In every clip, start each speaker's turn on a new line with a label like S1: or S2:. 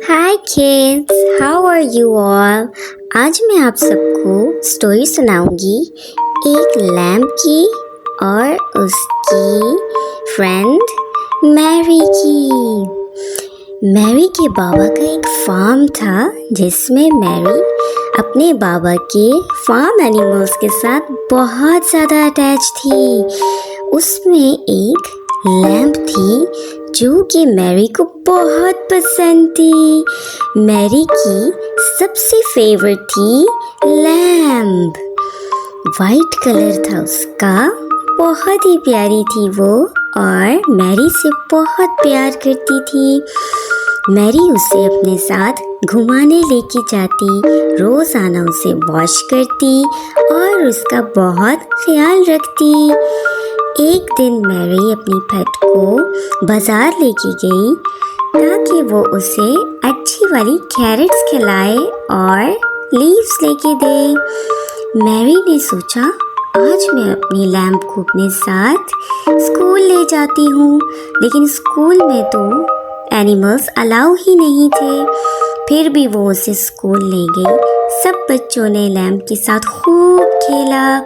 S1: Hi kids, how are you all. आज मैं आप सबको स्टोरी सुनाऊंगी एक लैम्प की और उसकी फ्रेंड मैरी की। मैरी के बाबा का एक फार्म था जिसमें मैरी अपने बाबा के फार्म एनिमल्स के साथ बहुत ज़्यादा अटैच थी। उसमें एक लैम्प थी जो कि मैरी को बहुत पसंद थी। मैरी की सबसे फेवरेट थी लैम्प। वाइट कलर था उसका, बहुत ही प्यारी थी वो और मैरी से बहुत प्यार करती थी। मैरी उसे अपने साथ घुमाने लेके जाती, रोज़ाना उसे वॉश करती और उसका बहुत ख्याल रखती। एक दिन मैरी अपनी पेट को बाजार लेके गई ताकि वो उसे अच्छी वाली कैरेट्स खिलाए और लीव्स लेके दे। मैरी ने सोचा आज मैं अपनी लैम्प को अपने साथ स्कूल ले जाती हूँ, लेकिन स्कूल में तो एनिमल्स अलाउ ही नहीं थे। फिर भी वो उसे स्कूल ले गई। सब बच्चों ने लैम्प के साथ खूब खेला।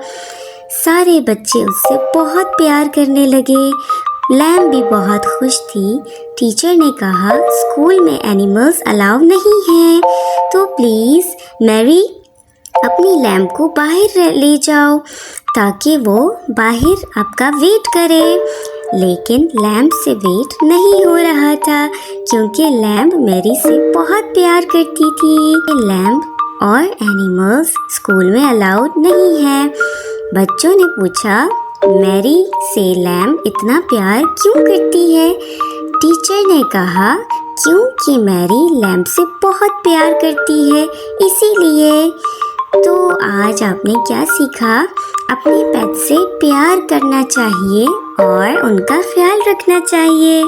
S1: सारे बच्चे उससे बहुत प्यार करने लगे। लैम्प भी बहुत खुश थी। टीचर ने कहा स्कूल में एनिमल्स अलाउ नहीं हैं, तो प्लीज़ मैरी अपनी लैम्प को बाहर ले जाओ ताकि वो बाहर आपका वेट करे। लेकिन लैम्प से वेट नहीं हो रहा था क्योंकि लैम्प मैरी से बहुत प्यार करती थी। लैम्प और एनिमल्स स्कूल में अलाउड नहीं है। बच्चों ने पूछा मैरी से लैम्प इतना प्यार क्यों करती है। टीचर ने कहा क्योंकि मैरी लैम्प से बहुत प्यार करती है, इसीलिए। तो आज आपने क्या सीखा? अपने पेट से प्यार करना चाहिए और उनका ख्याल रखना चाहिए।